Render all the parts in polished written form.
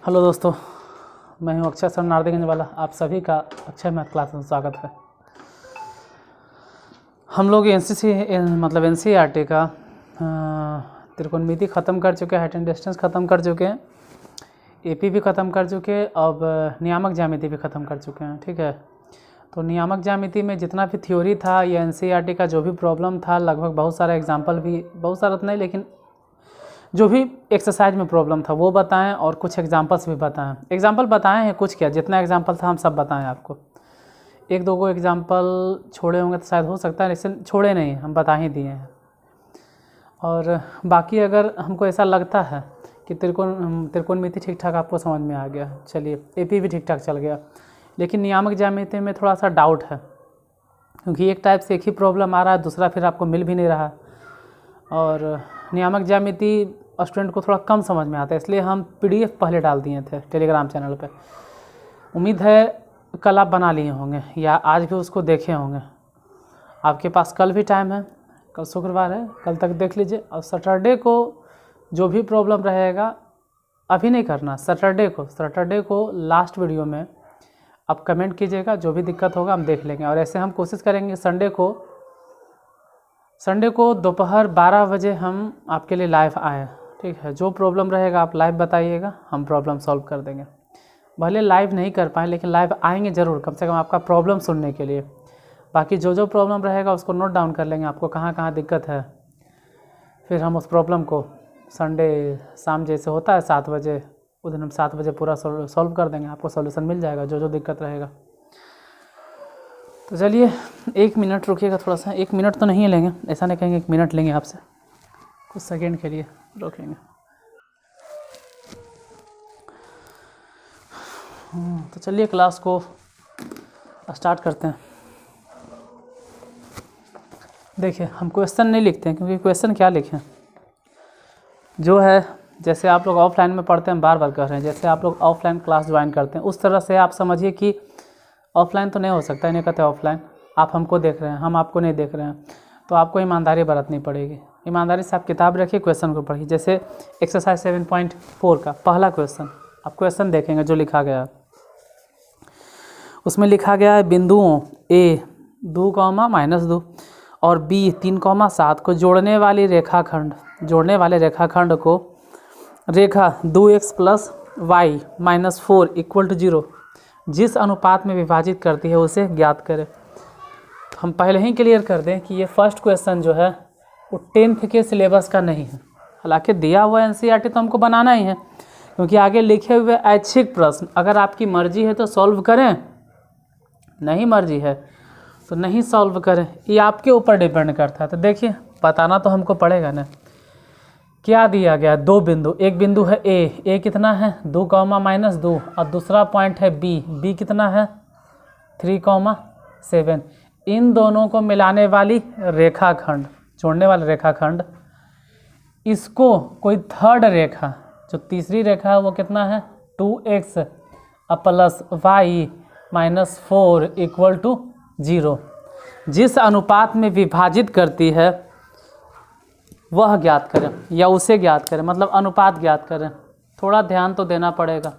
Hello दोस्तों, मैं हूं अक्षय सर नारदीगंज वाला। आप सभी का अक्षय मैथ क्लास में स्वागत है। हम लोग मतलब एनसीईआरटी का त्रिकोणमिति ख़त्म कर चुके हैं, हाइट एंड डिस्टेंस ख़त्म कर चुके हैं, एपी भी ख़त्म कर चुके हैं, अब नियामक ज्यामिति भी ख़त्म कर चुके हैं। ठीक है, तो नियामक ज्यामिति में जितना भी थ्योरी था या एनसीईआरटी का जो भी प्रॉब्लम था, लगभग बहुत सारा एग्जाम्पल भी, बहुत सारा तो नहीं लेकिन जो भी एक्सरसाइज में प्रॉब्लम था वो बताएं और कुछ एग्जांपल्स भी बताएं। एग्जांपल बताए हैं कुछ, क्या जितना एग्जांपल था हम सब बताएं आपको। एक दो को एग्जांपल छोड़े होंगे तो शायद हो सकता है, लेकिन छोड़े नहीं, हम बता ही दिए हैं। और बाकी अगर हमको ऐसा लगता है कि त्रिकोणमिति ठीक ठाक आपको समझ में आ गया, चलिए एपी भी ठीक ठाक चल गया, लेकिन नियामक ज्यामिति में थोड़ा सा डाउट है, क्योंकि एक टाइप से एक ही प्रॉब्लम आ रहा है, दूसरा फिर आपको मिल भी नहीं रहा। और नियामक ज्यामिति स्टूडेंट को थोड़ा कम समझ में आता है, इसलिए हम पीडीएफ पहले डाल दिए थे टेलीग्राम चैनल पे। उम्मीद है कल आप बना लिए होंगे या आज भी उसको देखे होंगे। आपके पास कल भी टाइम है, कल शुक्रवार है, कल तक देख लीजिए। और सैटरडे को जो भी प्रॉब्लम रहेगा अभी नहीं करना, सैटरडे को लास्ट वीडियो में आप कमेंट कीजिएगा, जो भी दिक्कत होगा हम देख लेंगे। और ऐसे हम कोशिश करेंगे संडे को दोपहर 12 बजे हम आपके लिए लाइव आएँ। ठीक है, जो प्रॉब्लम रहेगा आप लाइव बताइएगा, हम प्रॉब्लम सॉल्व कर देंगे। भले लाइव नहीं कर पाएँ लेकिन लाइव आएंगे ज़रूर, कम से कम आपका प्रॉब्लम सुनने के लिए। बाकी जो प्रॉब्लम रहेगा उसको नोट डाउन कर लेंगे, आपको कहाँ कहाँ दिक्कत है। फिर हम उस प्रॉब्लम को संडे शाम जैसे होता है 7 बजे, उस दिन हम 7 बजे पूरा सॉल्व कर देंगे, आपको सॉल्यूशन मिल जाएगा जो दिक्कत रहेगा। तो चलिए 1 मिनट रुकिएगा, थोड़ा सा 1 मिनट तो नहीं लेंगे, ऐसा नहीं कहेंगे 1 मिनट लेंगे आपसे, कुछ सेकेंड के लिए रोकेंगे। तो चलिए क्लास को स्टार्ट करते हैं। देखिए हम क्वेश्चन नहीं लिखते हैं, क्योंकि क्वेश्चन क्या लिखें, जो है जैसे आप लोग ऑफलाइन में पढ़ते हैं, बार बार कह रहे हैं, जैसे आप लोग ऑफलाइन क्लास ज्वाइन करते हैं उस तरह से आप समझिए कि ऑफलाइन तो नहीं हो सकता, इन्हें कहते हैं ऑफलाइन। आप हमको देख रहे हैं, हम आपको नहीं देख रहे हैं, तो आपको ईमानदारी बरतनी पड़ेगी। ईमानदारी से आप किताब रखिए, क्वेश्चन को पढ़िए। जैसे एक्सरसाइज 7.4 का पहला क्वेश्चन, आप क्वेश्चन देखेंगे जो लिखा गया, उसमें लिखा गया है बिंदुओं A 2, -2 और B 3, 7 को जोड़ने वाले रेखाखंड को रेखा 2x + y - 4 = 0 जिस अनुपात में विभाजित करती है उसे ज्ञात करें। हम पहले ही क्लियर कर दें कि ये फर्स्ट क्वेश्चन जो है वो 10th के सिलेबस का नहीं है। हालांकि दिया हुआ एनसीईआरटी तो हमको बनाना ही है, क्योंकि आगे लिखे हुए ऐच्छिक प्रश्न, अगर आपकी मर्जी है तो सॉल्व करें, नहीं मर्जी है तो नहीं सॉल्व करें, ये आपके ऊपर डिपेंड करता है। तो देखिए बताना तो हमको पड़ेगा ना। क्या दिया गया, 2 बिंदु, एक बिंदु है ए कितना है 2, -2 और दूसरा पॉइंट है बी कितना है 3, 7। इन दोनों को मिलाने वाली रेखाखंड, जोड़ने वाला रेखाखंड, इसको कोई थर्ड रेखा, जो तीसरी रेखा है वो कितना है 2x + y - 4 = 0 जिस अनुपात में विभाजित करती है वह ज्ञात करें, या उसे ज्ञात करें, मतलब अनुपात ज्ञात करें। थोड़ा ध्यान तो देना पड़ेगा,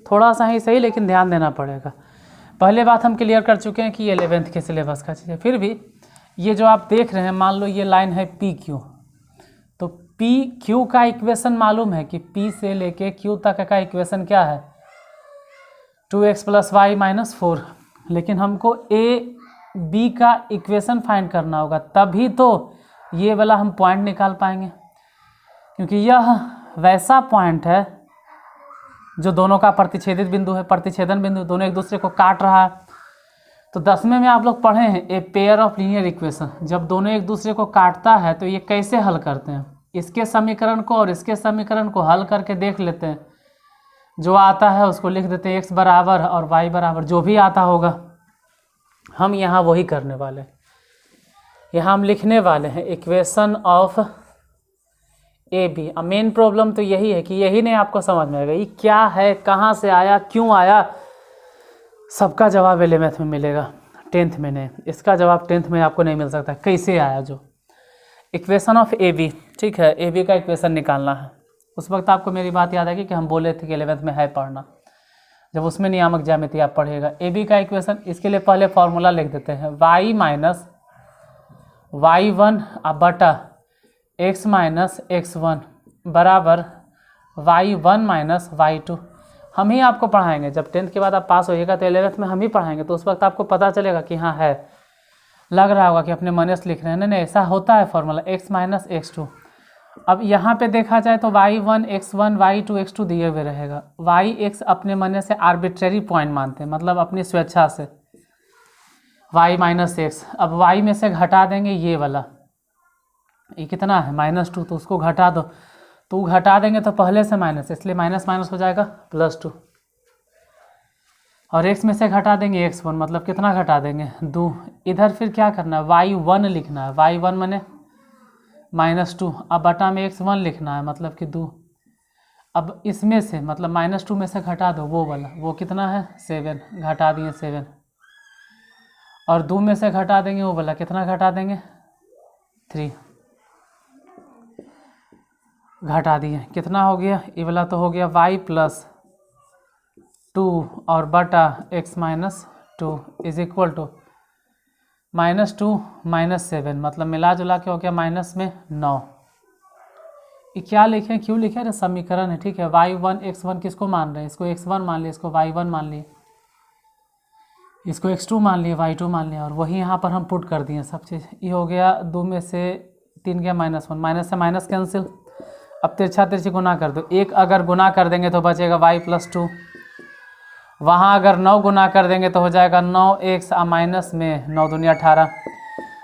थोड़ा सा ही सही लेकिन ध्यान देना पड़ेगा। पहले बात हम क्लियर कर चुके हैं कि ये 11th के सिलेबस का चीज़ है। फिर भी ये जो आप देख रहे हैं, मान लो ये लाइन है PQ, तो PQ का इक्वेशन मालूम है कि P से लेके Q तक का इक्वेशन क्या है 2x + y - 4, लेकिन हमको AB का इक्वेशन फाइंड करना होगा, तभी तो ये वाला हम पॉइंट निकाल पाएंगे, क्योंकि यह वैसा पॉइंट है जो दोनों का प्रतिच्छेदित बिंदु है, प्रतिच्छेदन बिंदु, दोनों एक दूसरे को काट रहा है। तो 10वें में आप लोग पढ़े हैं a pair of linear equation, जब दोनों एक दूसरे को काटता है तो ये कैसे हल करते हैं, इसके समीकरण को और इसके समीकरण को हल करके देख लेते हैं, जो आता है उसको लिख देते हैं x बराबर और y बराबर, जो भी आता होगा हम यहाँ वही करने वाले हैं। यहाँ हम लिखने वाले हैं इक्वेशन ऑफ AB। अब मेन प्रॉब्लम तो यही है कि यही नहीं आपको समझ में आएगा ये क्या है, कहाँ से आया, क्यों आया, सबका जवाब एल मैथ में मिलेगा, 10th में नहीं। इसका जवाब 10th में आपको नहीं मिल सकता, कैसे आया, जो इक्वेशन ऑफ AB। ठीक है, AB का इक्वेशन निकालना है, उस वक्त आपको मेरी बात याद आएगी कि हम बोले थे कि 11th में है पढ़ना, जब उसमें नियामक ज्यामिति आप पढ़िएगा। ए बी का इक्वेशन, इसके लिए पहले फॉर्मूला लिख देते हैं, y माइनस y1 बटा x माइनस x1 बराबर y1 माइनस y2। हम ही आपको पढ़ाएंगे, जब 10th के बाद आप पास होइएगा तो 11th में हम ही पढ़ाएंगे, तो उस वक्त आपको पता चलेगा कि हाँ है, लग रहा होगा कि अपने मन से लिख रहे हैं। नहीं, ऐसा होता है फॉर्मूला, x माइनस x2। अब यहाँ पे देखा जाए तो y1 x1 y2 x2 दिए हुए रहेगा। y x अपने मन से आर्बिट्रेरी पॉइंट मानते हैं, मतलब अपनी स्वेच्छा से y माइनस एक्स। अब y में से घटा देंगे ये वाला, ये कितना है -2, तो उसको घटा दो, तो घटा देंगे तो पहले से माइनस, इसलिए माइनस माइनस हो जाएगा +2। और x में से घटा देंगे x1, मतलब कितना घटा देंगे 2। इधर फिर क्या करना है, y1 लिखना है, y1 माने -2, अब बटा में x1 लिखना है, मतलब कि 2। अब इसमें से मतलब -2 में से घटा दो वो वाला, वो कितना है 7, घटा दिए 7। और 2 में से घटा देंगे वो वाला, कितना घटा देंगे 3, घटा दिए, कितना हो गया, ये वाला तो हो गया y + 2 और बटा x minus 2 is equal to -2 -7, मतलब मिला जुला के हो गया माइनस में 9। ये क्या लिखे, क्यों लिखे, अरे समीकरण है, ठीक है। y1 x1 किसको मान रहे हैं, इसको x1 मान लिए, इसको y1 मान लिए, इसको x2 मान लिए, y2 मान लिया, और वही यहाँ पर हम पुट कर दिए सब चीज़। ये हो गया 2 में से 3 गया -1, माइनस से माइनस कैंसिल। अब तिरछा तिरछी गुना कर दो, एक अगर गुना कर देंगे तो बचेगा y + 2, वहाँ अगर 9 गुना कर देंगे तो हो जाएगा 9x माइनस में 9 दूनी 18।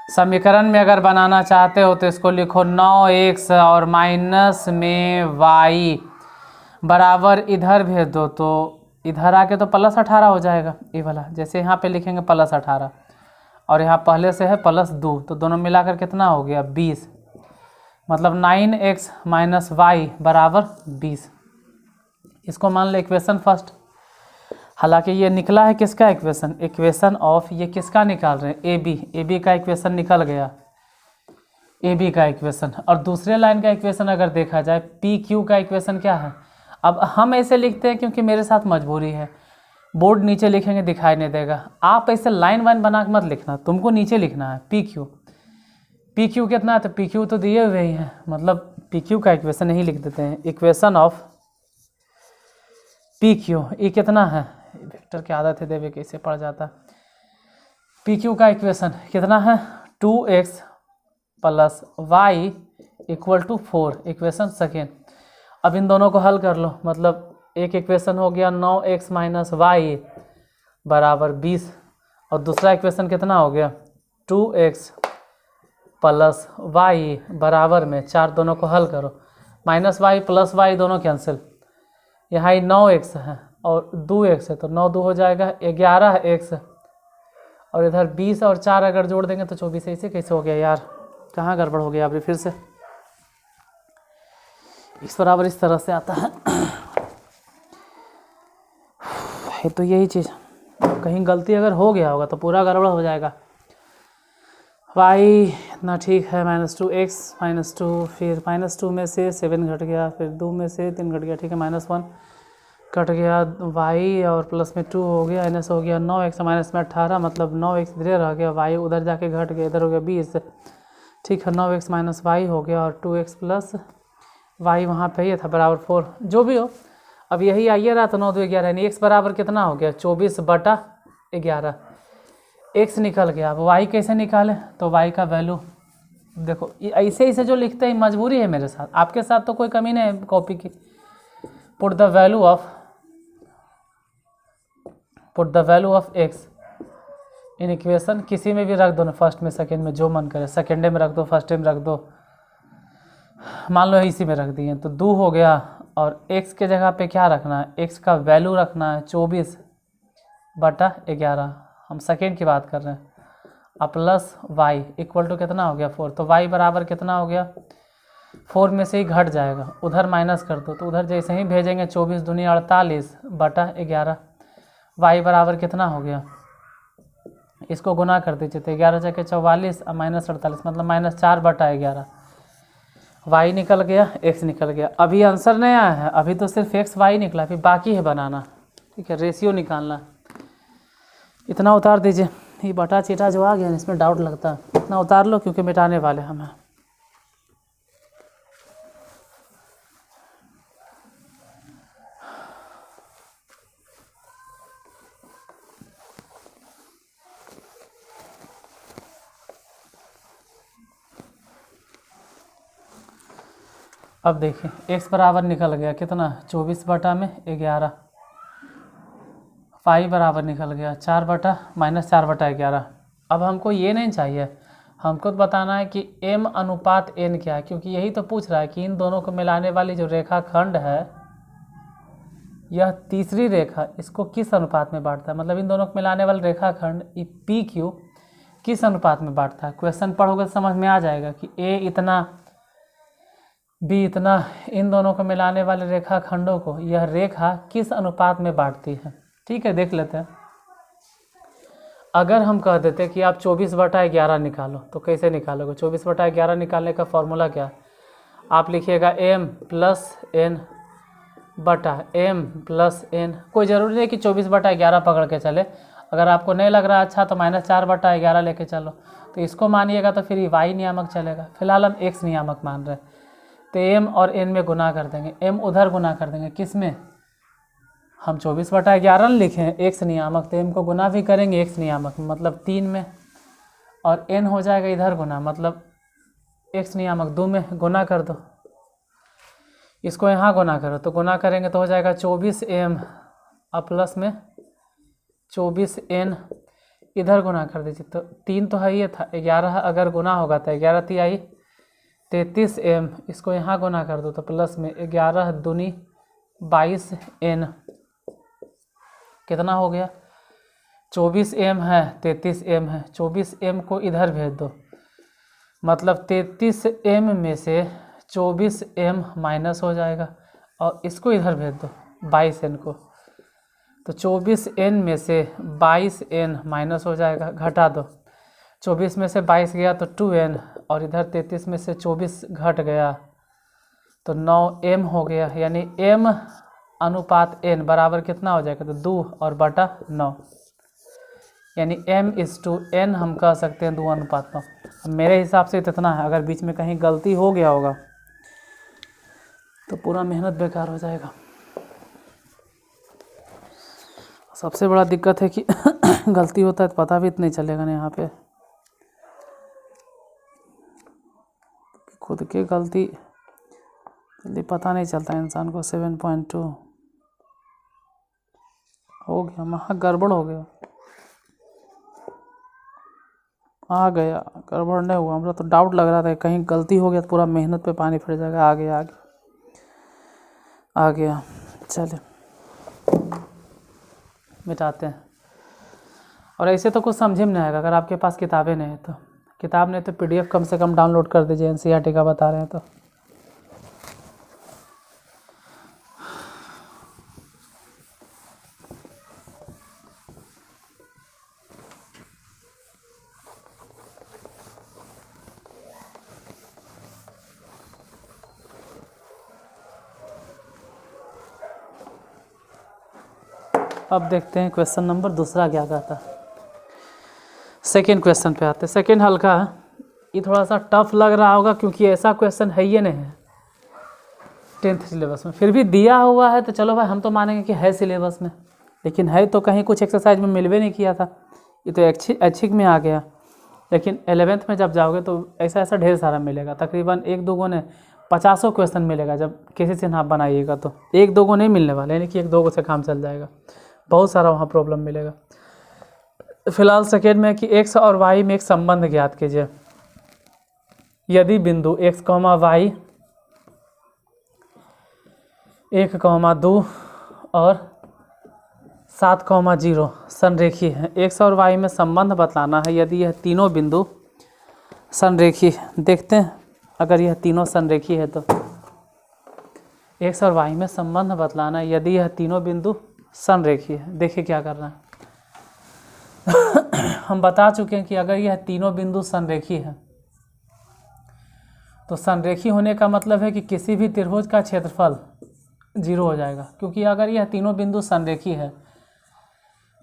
समीकरण में अगर बनाना चाहते हो तो इसको लिखो 9x और माइनस में y बराबर इधर भेज दो, तो इधर आके तो +18 हो जाएगा ये वाला। जैसे यहाँ पे लिखेंगे +18 और यहाँ पहले से है +2, तो दोनों मिलाकर कितना हो गया 20, मतलब 9x माइनस y बराबर 20। इसको मान लो इक्वेशन फर्स्ट। हालांकि ये निकला है किसका इक्वेशन, इक्वेशन ऑफ, ये किसका निकाल रहे हैं, ए बी का इक्वेशन निकल गया, ए बी का इक्वेशन। और दूसरे लाइन का इक्वेशन अगर देखा जाए पी क्यू का इक्वेशन क्या है। अब हम ऐसे लिखते हैं क्योंकि मेरे साथ मजबूरी है, बोर्ड नीचे लिखेंगे दिखाई नहीं देगा, आप ऐसे लाइन वाइन बना के मत लिखना, तुमको नीचे लिखना है पी क्यू कितना है, तो पी क्यू तो दिए हुए ही हैं, मतलब पी क्यू का इक्वेशन ही लिख देते हैं, इक्वेशन ऑफ पी क्यू। ये कितना है, वेक्टर की आदत है देवे कैसे पड़ जाता। पी क्यू का इक्वेशन कितना है 2x + y = 4, इक्वेशन सेकेंड। अब इन दोनों को हल कर लो, मतलब एक इक्वेशन हो गया 9x माइनस y बराबर 20, और दूसरा इक्वेशन कितना हो गया 2x + y बराबर में 4, दोनों को हल करो, -y + y दोनों कैंसिल, यहाँ 9x है और 2x है, तो 9 2 हो जाएगा 11x, और इधर 20 और 4 अगर जोड़ देंगे तो 24। ऐसे कैसे हो गया यार, कहाँ गड़बड़ हो गया, अभी फिर से x बराबर इस तरह से आता है। तो यही चीज़, कहीं गलती अगर हो गया होगा तो पूरा गड़बड़ हो जाएगा। y इतना ठीक है, -2x -2, फिर -2 में से 7 घट गया, फिर 2 में से 3 घट गया, ठीक है, -1 कट गया, y और प्लस में 2 हो गया, एन हो गया 9x माइनस में 18, मतलब 9x इधर रह गया, y उधर जाके घट गया, इधर हो गया 20, ठीक है, 9x माइनस y हो गया, और 2x + y वहाँ पे ये था बराबर 4, जो भी हो। अब यही आइए रहा तो 9 2 11, यानी x बराबर कितना हो गया 24/11, x निकल गया। अब y कैसे निकालें, तो y का वैल्यू देखो, ऐसे ऐसे जो लिखते हैं मजबूरी है मेरे साथ, आपके साथ तो कोई कमी नहीं है कॉपी की। Put the value of x in equation, किसी में भी रख दो ना, फर्स्ट में सेकंड में जो मन करे, सेकंडे में रख दो, फर्स्ट में रख दो, मान लो इसी में रख दिए, तो 2 हो गया, और x के जगह पे क्या रखना है, x का वैल्यू रखना है 24/11, हम सेकेंड की बात कर रहे हैं, अब प्लस y इक्वल टू कितना हो गया 4, तो y बराबर कितना हो गया 4 में से ही घट जाएगा, उधर माइनस कर दो, तो उधर जैसे ही भेजेंगे 24 दूनी 48/11, y बराबर कितना हो गया, इसको गुना कर दीजिए, तो 11 जगह 44 और -48, मतलब -4/11, y निकल गया, x निकल गया। अभी आंसर नहीं आया है, अभी तो सिर्फ x y निकला, फिर बाकी है बनाना। ठीक है, रेशियो निकालना। इतना उतार दीजिए, ये बटा चीटा जो आ गया इसमें डाउट लगता है, इतना उतार लो क्योंकि मिटाने वाले हम हैं। अब देखिए x बराबर निकल गया कितना, 24 बटा में 11। y बराबर निकल गया 4 बटा -4 बटा 11। अब हमको ये नहीं चाहिए, हमको तो बताना है कि m अनुपात n क्या है, क्योंकि यही तो पूछ रहा है कि इन दोनों को मिलाने वाली जो रेखाखंड है, यह तीसरी रेखा, इसको किस अनुपात में बांटता है। मतलब इन दोनों को मिलाने वाला रेखाखंड PQ किस अनुपात में बांटता है। क्वेश्चन पढ़ोगे तो समझ में आ जाएगा कि A इतना, B इतना, इन दोनों को मिलाने वाले रेखाखंडों को यह रेखा किस अनुपात में बांटती है। ठीक है, देख लेते हैं। अगर हम कह देते कि आप 24 बटा 11 निकालो, तो कैसे निकालोगे। 24 बटा 11 निकालने का फॉर्मूला क्या, आप लिखिएगा m प्लस n बटा m प्लस n। कोई ज़रूरी नहीं कि 24 बटा 11 पकड़ के चले, अगर आपको नहीं लग रहा अच्छा तो -4 बटा 11 लेके चलो, तो इसको मानिएगा तो फिर y नियामक चलेगा। फिलहाल हम x नियामक मान रहे हैं, तो m और n में गुना कर देंगे, m उधर गुना कर देंगे, किस में, हम 24 बटा 11 लिखें x नियामक, तो m को गुना भी करेंगे x नियामक में, मतलब 3 में, और n हो जाएगा इधर गुना, मतलब x नियामक 2 में गुना कर दो। इसको यहाँ गुना करो, तो गुना करेंगे तो हो जाएगा 24m और प्लस में 24n, इधर गुना कर दीजिए, तो 3 तो है ये था, 11 अगर गुना होगा तो 11 तिहाई 33m, इसको यहाँ गुना कर दो तो प्लस में 11 दूनी 22n, कितना हो गया, 24m है 33m है, 24m को इधर भेज दो, मतलब 33m में से 24m माइनस हो जाएगा, और इसको इधर भेज दो 22n को, तो 24n में से 22n माइनस हो जाएगा, घटा दो, 24 में से 22 गया तो 2n, और इधर 33 में से 24 घट गया तो 9m हो गया। यानी m अनुपात n बराबर कितना हो जाएगा, तो 2 और बटा 9, यानी m/n हम कह सकते हैं 2 अनुपात 9। मेरे हिसाब से इतना है, अगर बीच में कहीं गलती हो गया होगा तो पूरा मेहनत बेकार हो जाएगा। सबसे बड़ा दिक्कत है कि गलती होता है तो पता भी नहीं चलेगा ना, यहाँ पे खुद की गलती जल्दी पता नहीं चलता इंसान को। 7.2 हो गया, वहाँ गड़बड़ हो गया, आ गया, गड़बड़ नहीं हुआ, हमरा तो डाउट लग रहा था कहीं गलती हो गया तो पूरा मेहनत पे पानी फिर जाएगा। आ गया, आ गया, आ गया, चले मिटाते हैं। और ऐसे तो कुछ समझ में नहीं आएगा, अगर आपके पास किताबें नहीं है तो, किताब नहीं तो PDF कम से कम डाउनलोड कर दीजिए, NCERT का बता रहे हैं तो। अब देखते हैं क्वेश्चन नंबर दूसरा क्या कहता है। सेकेंड क्वेश्चन पे आते हैं। सेकेंड हल्का है, ये थोड़ा सा टफ लग रहा होगा क्योंकि ऐसा क्वेश्चन है ही नहीं है 10th सिलेबस में, फिर भी दिया हुआ है तो चलो भाई हम तो मानेंगे कि है सिलेबस में, लेकिन है तो कहीं कुछ एक्सरसाइज में मिलवे नहीं किया था, ये तो ऐच्छिक में आ गया। लेकिन 11th में जब जाओगे तो ऐसा ऐसा ढेर सारा मिलेगा, तकरीबन 1-2 गो ने 50 क्वेश्चन मिलेगा जब किसी से आप बनाइएगा तो। 1-2 गो नहीं मिलने वाले, यानी कि 1-2 गो से काम चल जाएगा, बहुत सारा वहाँ प्रॉब्लम मिलेगा। फिलहाल सेकेंड में कि x और y में एक संबंध ज्ञात कीजिए। यदि बिंदु x, y 1,2 और 7,0 संरेखी है। x और y में संबंध बतलाना है यदि यह तीनों बिंदु संरेखी। देखते हैं अगर यह तीनों संरेखी है तो x और y में संबंध बतलाना है यदि यह तीनों बिंदु संरेखी है। देखिए क्या करना है। हम बता चुके हैं कि अगर यह तीनों बिंदु संरेखी है तो संरेखी होने का मतलब है कि किसी भी त्रिभुज का क्षेत्रफल 0 हो जाएगा, क्योंकि अगर यह तीनों बिंदु संरेखी है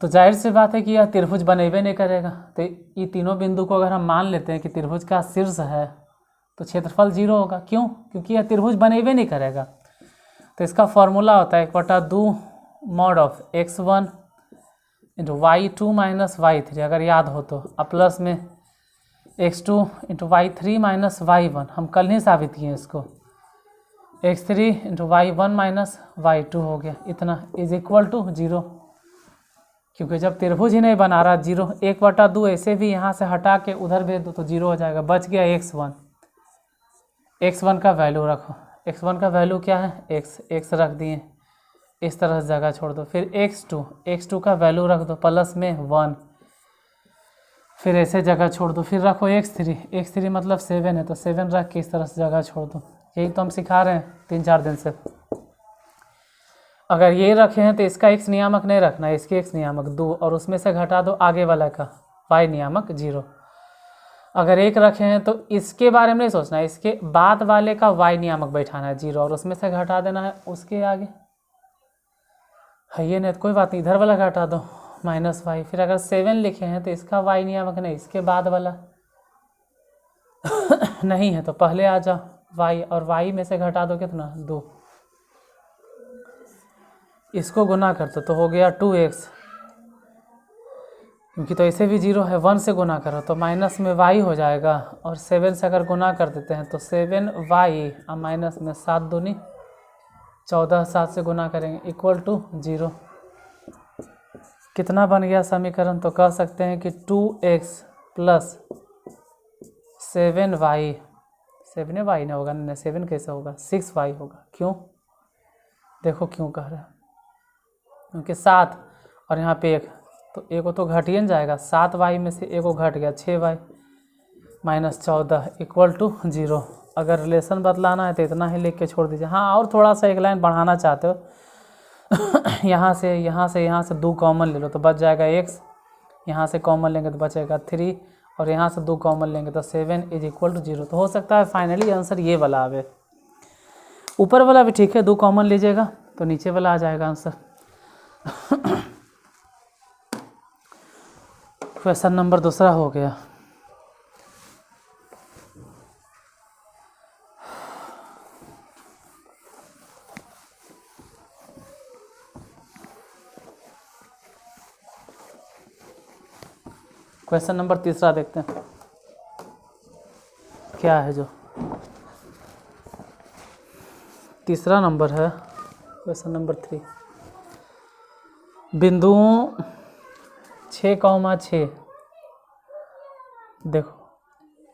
तो जाहिर सी बात है कि यह त्रिभुज बनेबे नहीं करेगा। तो ये तीनों बिंदु को अगर हम मान लेते हैं कि त्रिभुज का शीर्ष है तो क्षेत्रफल 0 होगा। क्यों? क्योंकि यह त्रिभुज बनेबे नहीं करेगा। तो इसका फॉर्मूला होता है 1/2 mod of x1 into y2 minus y3, अगर याद हो तो, अब प्लस में x2 into y3 minus y1, हम कल नहीं साबित किए इसको, x3 into y1 minus y2 हो गया, इतना इज इक्वल टू 0। क्योंकि जब त्रिभुज ही नहीं बना रहा 0, 1/2 ऐसे भी यहाँ से हटा के उधर भेज दो तो 0 हो जाएगा। बच गया x1। x1 का वैल्यू रखो, x1 का वैल्यू क्या है, x रख दिए, इस तरह से जगह छोड़ दो। फिर x2 का वैल्यू रख दो प्लस में 1, फिर ऐसे जगह छोड़ दो। फिर रखो x3 मतलब 7 है तो 7 रख के इस तरह से जगह छोड़ दो। यही तो हम सिखा रहे हैं 3-4 दिन से। अगर ये रखे हैं तो इसका x नियामक नहीं रखना है, इसके x नियामक 2, और उसमें से घटा दो आगे वाला का y नियामक 0। अगर 1 रखे हैं तो इसके बारे में नहीं सोचना है, इसके बाद वाले का y नियामक बैठाना है 0, और उसमें से घटा देना है उसके आगे है ये नहीं तो कोई बात नहीं, इधर वाला घटा दो -y। फिर अगर 7 लिखे हैं तो इसका y नियामक नहीं, इसके बाद वाला नहीं है तो पहले आ जाओ y, और y में से घटा दो कितना, 2। इसको गुना कर दो तो हो गया 2x, क्योंकि तो ऐसे भी 0 है, 1 से गुना करो तो माइनस में y हो जाएगा, और 7 से अगर गुना कर देते हैं तो 7y, और माइनस में 7 दूनी 14, 7 से गुना करेंगे इक्वल टू 0। कितना बन गया समीकरण, तो कह सकते हैं कि 2x प्लस 7y, 7y नहीं होगा, नहीं 7 कैसे होगा, 6y होगा। क्यों? देखो क्यों कह रहे हैं, क्योंकि 7 और यहाँ पे 1, तो 1 तो घट ही न जाएगा, 7y में से 1 घट गया, 6y माइनस 14 इक्वल टू 0। अगर रिलेशन बदलाना है तो इतना ही लिख के छोड़ दीजिए। हाँ, और थोड़ा सा एक लाइन बढ़ाना चाहते हो यहाँ से 2 कॉमन ले लो तो बच जाएगा x, यहाँ से कॉमन लेंगे तो बचेगा 3, और यहाँ से 2 कॉमन लेंगे तो 7 इज इक्वल टू 0। तो हो सकता है फाइनली आंसर ये वाला आवे। ऊपर वाला भी ठीक है, 2 कॉमन लीजिएगा तो नीचे वाला आ जाएगा आंसर। क्वेश्चन नंबर 2 हो गया। क्वेश्चन नंबर 3 देखते हैं क्या है। जो 3 नंबर है, क्वेश्चन नंबर 3, बिंदुओं 6,6, देखो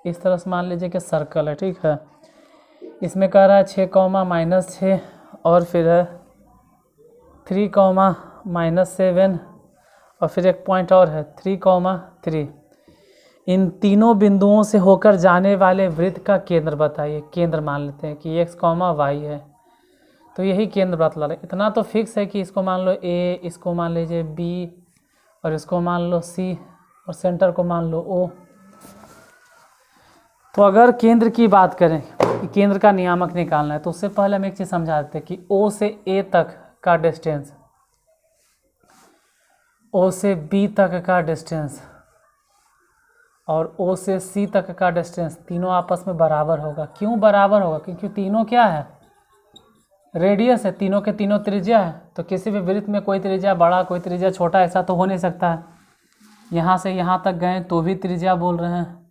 इस तरह से मान लीजिए कि सर्कल है, ठीक है। इसमें कह रहा है 6,-6 और फिर है 3,-7 और फिर एक पॉइंट और है 3,3। इन तीनों बिंदुओं से होकर जाने वाले वृत्त का केंद्र बताइए। केंद्र मान लेते हैं कि x, y है, तो यही केंद्र बतला रहे। इतना तो फिक्स है कि इसको मान लो a, इसको मान लीजिए b, और इसको मान लो c, और सेंटर को मान लो o। तो अगर केंद्र की बात करें कि केंद्र का नियामक निकालना है तो उससे पहले हम एक चीज़ समझा देते हैं कि o से a तक का डिस्टेंस, o से b तक का डिस्टेंस और o से c तक का डिस्टेंस तीनों आपस में बराबर होगा। क्यों बराबर होगा? क्योंकि तीनों क्या है, रेडियस है, तीनों के तीनों त्रिज्या है। तो किसी भी वृत्त में कोई त्रिज्या बड़ा कोई त्रिज्या छोटा ऐसा तो हो नहीं सकता है। यहाँ से यहाँ तक गए तो भी त्रिज्या बोल रहे हैं,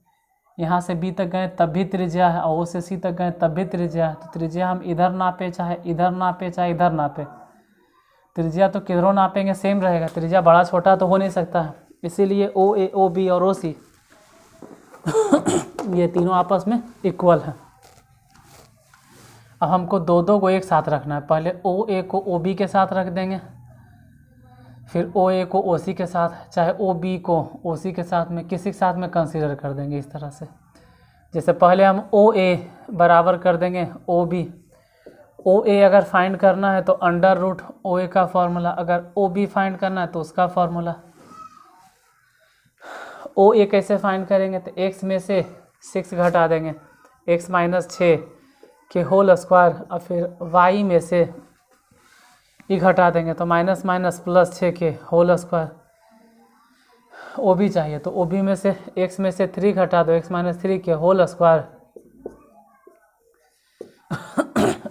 यहाँ से b तक गए तब भी त्रिज्या है, और o से c तक गए तब भी त्रिज्या है। तो त्रिज्या हम इधर नापे चाहे इधर नापे चाहे इधर नापे, त्रिज्या तो किधरों नापेंगे सेम रहेगा। त्रिज्या बड़ा छोटा तो हो नहीं सकता है, इसीलिए OA, OB और OC ये तीनों आपस में इक्वल है। अब हमको दो को एक साथ रखना है। पहले OA को OB के साथ रख देंगे, फिर OA को OC के साथ, चाहे OB को OC के साथ में किसी के साथ में कंसीडर कर देंगे इस तरह से। जैसे पहले हम OA बराबर कर देंगे OB। OA अगर फाइंड करना है तो √OA का फॉर्मूला, अगर OB फाइंड करना है तो उसका फॉर्मूला। OA कैसे फाइंड करेंगे तो x में से 6 घटा देंगे, x माइनस 6 के होल स्क्वायर और फिर y में से ई घटा देंगे तो माइनस माइनस प्लस 6 के होल स्क्वायर। ओ बी चाहिए तो ओ बी में से x में से 3 घटा दो, x माइनस 3 के होल स्क्वायर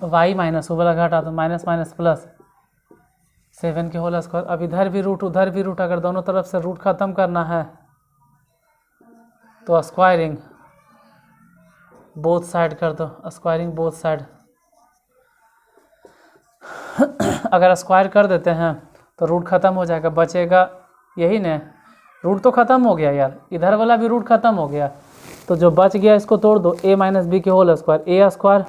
y माइनस वो वाला घटा दो माइनस माइनस प्लस 7 के होल स्क्वायर। अब इधर भी रूट उधर भी रूट, अगर दोनों तरफ से रूट खत्म करना है तो स्क्वायरिंग बोथ साइड कर दो, स्क्वायरिंग बोथ साइड। अगर स्क्वायर कर देते हैं तो रूट खत्म हो जाएगा, बचेगा यही न, रूट तो खत्म हो गया यार, इधर वाला भी रूट खत्म हो गया, तो जो बच गया इसको तोड़ दो, a माइनस बी के होल स्क्वायर, ए स्क्वायर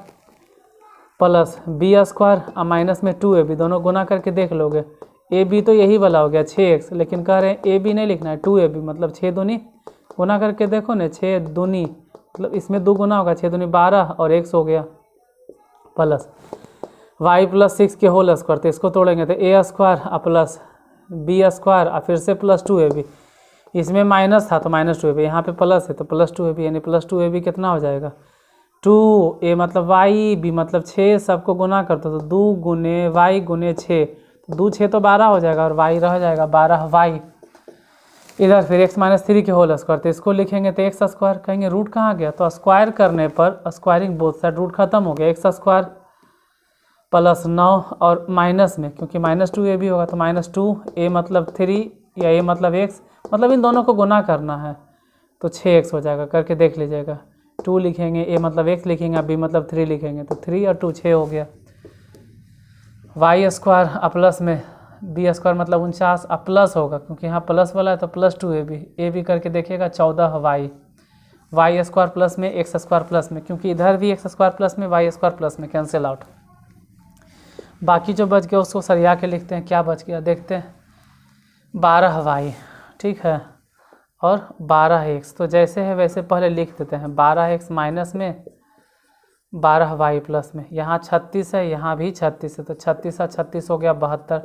प्लस बी स्क्वायर और माइनस में 2ab, दोनों गुना करके देख लोगे, ए बी तो यही वाला हो गया 6x, लेकिन कह रहे हैं ए बी नहीं लिखना है 2ab, मतलब 6 दूनी गुना करके देखो ना, 6 दूनी मतलब इसमें 2 गुना होगा, 6 दूनी 12 और x हो गया प्लस y प्लस 6 के होल स्क्वायर, तो इसको तोड़ेंगे तो ए स्क्वायर और प्लस बी स्क्वायर और फिर से प्लस 2ab, इसमें माइनस था तो माइनस 2ab, यहाँ पे प्लस है तो प्लस 2ab, यानी प्लस 2ab कितना हो जाएगा 2a मतलब y, b मतलब 6, सबको गुना करते तो 2 गुने y गुने 6, 2 6 तो 12 हो जाएगा और y रह जाएगा 12y। इधर फिर x माइनस 3 के होल स्क्वायर, तो इसको लिखेंगे तो x स्क्वायर, कहेंगे रूट कहाँ गया, तो स्क्वायर करने पर स्क्वायरिंग बोथ साइड रूट खत्म हो गया, x स्क्वायर प्लस 9 और माइनस में क्योंकि माइनस 2ab होगा तो माइनस 2, a मतलब 3 या a मतलब x, मतलब इन दोनों को गुना करना है तो 6x हो जाएगा, करके देख लीजिएगा। 2 लिखेंगे, a मतलब x लिखेंगे, b मतलब 3 लिखेंगे, तो 3 और 2 6 हो गया। y स्क्वायर प्लस में बी स्क्वायर मतलब 49 और प्लस होगा क्योंकि यहाँ प्लस वाला है तो प्लस 2ab, ए भी करके देखिएगा 14y, वाई स्क्वायर प्लस में एक्स स्क्वायर प्लस में, क्योंकि इधर भी एक्स स्क्वायर प्लस में वाई स्क्वायर प्लस में कैंसिल आउट। बाकी जो बच गया उसको सरिया के लिखते हैं, क्या बच गया देखते हैं, 12y ठीक है और 12x, तो जैसे है वैसे पहले लिख देते हैं, 12x माइनस में 12y प्लस में, यहाँ 36 है यहाँ भी 36 है तो 36 और 36 हो गया 72,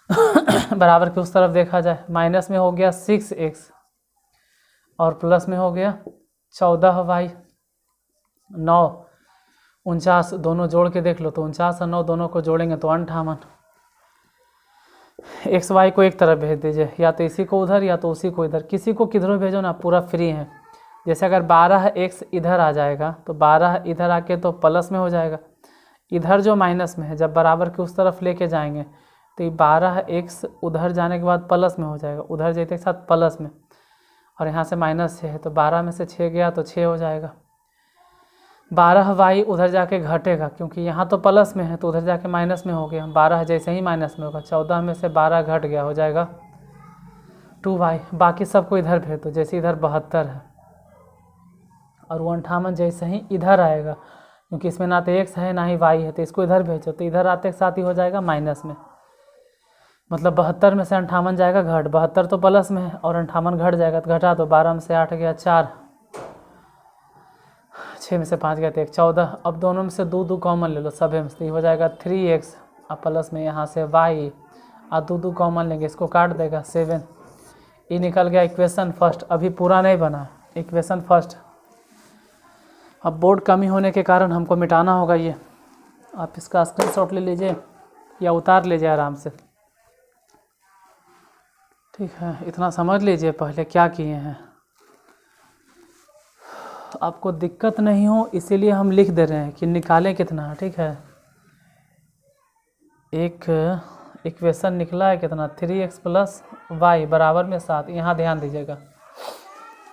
बराबर के उस तरफ देखा जाए माइनस में हो गया 6x और प्लस में हो गया 14y, 9 49 दोनों जोड़ के देख लो तो 49 और 9 दोनों को जोड़ेंगे तो 58। एक्स वाई को एक तरफ भेज दीजिए, या तो इसी को उधर या तो उसी को इधर, किसी को किधरों भेजो ना, पूरा फ्री है। जैसे अगर 12x इधर आ जाएगा तो 12 इधर आके तो प्लस में हो जाएगा, इधर जो माइनस में है जब बराबर के उस तरफ लेके जाएंगे तो ये 12x उधर जाने के बाद प्लस में हो जाएगा, उधर जाते के साथ प्लस में, और यहाँ से माइनस 6 है तो 12 में से 6 गया तो 6 हो जाएगा। 12y उधर जाके घटेगा क्योंकि यहाँ तो प्लस में है तो उधर जाके माइनस में हो गया, 12 जैसे ही माइनस में होगा 14 में से 12 घट गया हो जाएगा 2y। बाकी सबको इधर भेज दो, जैसे इधर 72 है और 58 जैसे ही इधर आएगा क्योंकि इसमें ना तो x है ना ही y है तो इसको इधर भेजो तो इधर आते के साथ ही हो जाएगा माइनस में, मतलब 72 में से 58 जाएगा घट, 72 तो प्लस में है और 58 घट जाएगा तो घटा दो, 12 में से 8 गया 4, 6 में से 5 गया तो 1 14। अब दोनों में से 2 2 कॉमन ले लो, सभी में से हो जाएगा 3x और प्लस में यहाँ से y और 2 2 कॉमन लेंगे, इसको काट देगा 7, ये निकल गया इक्वेशन फर्स्ट, अभी पूरा नहीं बना इक्वेशन फर्स्ट। अब बोर्ड कमी होने के कारण हमको मिटाना होगा ये, आप इसका स्क्रीनशॉट ले लीजिए या उतार लीजिए आराम से, ठीक है। इतना समझ लीजिए पहले क्या किए हैं, आपको दिक्कत नहीं हो इसीलिए हम लिख दे रहे हैं कि निकालें कितना, ठीक है। एक इक्वेशन निकला है कितना 3x प्लस वाई बराबर में 7, यहाँ ध्यान दीजिएगा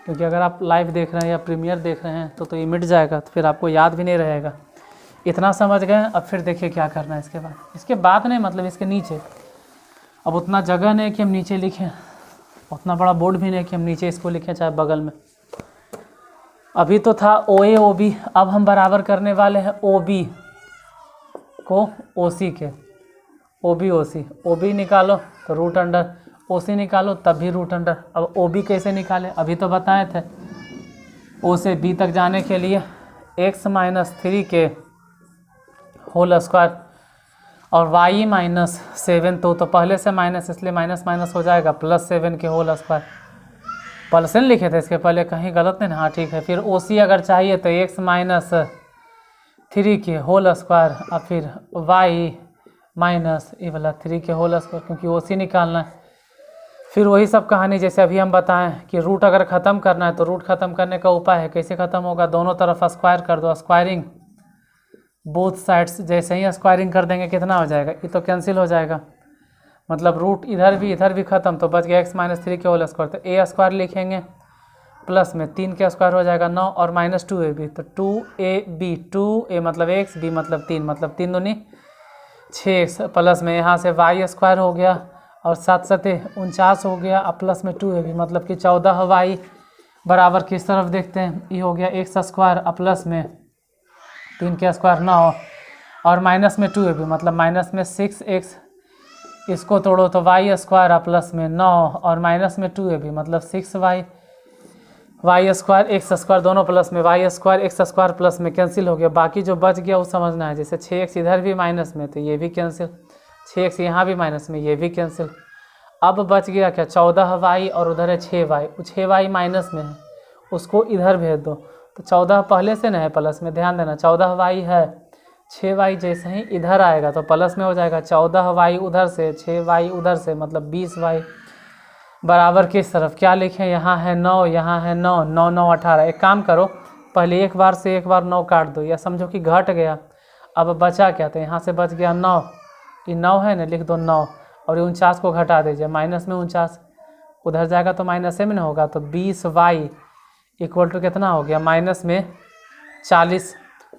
क्योंकि अगर आप लाइव देख रहे हैं या प्रीमियर देख रहे हैं तो ये मिट जाएगा तो फिर आपको याद भी नहीं रहेगा। इतना समझ गए, अब फिर देखिए क्या करना है इसके बाद नहीं, मतलब इसके नीचे। अब उतना जगह नहीं कि हम नीचे लिखें, उतना बड़ा बोर्ड भी नहीं कि हम नीचे इसको लिखें चाहे बगल में। अभी तो था OA OB, अब हम बराबर करने वाले हैं OB को OC के, OB OC, OB निकालो तो रूट अंडर, OC निकालो तब भी रूट अंडर। अब OB कैसे निकाले, अभी तो बताए थे, O से B तक जाने के लिए x माइनस 3 के होल स्क्वायर और y माइनस 7, तो पहले से माइनस इसलिए माइनस माइनस हो जाएगा प्लस 7 के होल स्क्वायर पल्सन लिखे थे इसके पहले, कहीं गलत नहीं ना? हाँ ठीक है। फिर ओ सी अगर चाहिए तो x माइनस 3 के होल स्क्वायर और फिर y माइनस ये वाला 3 के होल स्क्वायर, क्योंकि ओ सी निकालना है। फिर वही सब कहानी जैसे अभी हम बताएं कि रूट अगर ख़त्म करना है तो रूट ख़त्म करने का उपाय है, कैसे ख़त्म होगा? दोनों तरफ स्क्वायर कर दो, स्क्वायरिंग बोथ साइड्स। जैसे ही स्क्वायरिंग कर देंगे कितना हो जाएगा? ये तो कैंसिल हो जाएगा, मतलब रूट इधर भी ख़त्म, तो बच गया x माइनस 3 के होल स्क्वायर। तो ए स्क्वायर लिखेंगे प्लस में 3 के स्क्वायर हो जाएगा 9 और माइनस 2ab, तो 2ab 2a मतलब x, b मतलब 3, मतलब 3 दूनी 6x, प्लस में यहाँ से y स्क्वायर हो गया और 7 सते 49 हो गया और प्लस में 2ab मतलब कि 14y बराबर किस तरफ देखते हैं? ये हो गया x स्क्वायर और प्लस में 3 के स्क्वायर 9 और माइनस में 2ab मतलब माइनस में 6x, इसको तोड़ो तो y स्क्वायर और प्लस में 9 और माइनस में 2ab मतलब 6y, y square x square दोनों प्लस में y square x square plus में कैंसिल हो गया। बाकी जो बच गया वो समझना है, जैसे 6x इधर भी माइनस में तो ये भी कैंसिल, 6x यहाँ भी माइनस में ये भी कैंसिल। अब बच गया क्या? 14y और उधर है 6y, 6y माइनस में है उसको इधर भेज दो, तो 14 पहले से ना है प्लस में, ध्यान देना 14y है, 6y जैसे ही इधर आएगा तो प्लस में हो जाएगा, 14y उधर से 6y उधर से मतलब 20y बराबर किस तरफ? क्या लिखें? यहाँ है 9, यहाँ है 9, 9 9 18। एक काम करो, पहले एक बार से एक बार 9 काट दो, या समझो कि घट गया, अब बचा क्या? तो यहाँ से बच गया 9, ये 9 है ना, लिख दो 9 और 49 को घटा दीजिए, माइनस में 49 उधर जाएगा तो माइनस में होगा, तो 20y इक्वल टू कितना हो गया? माइनस में 40,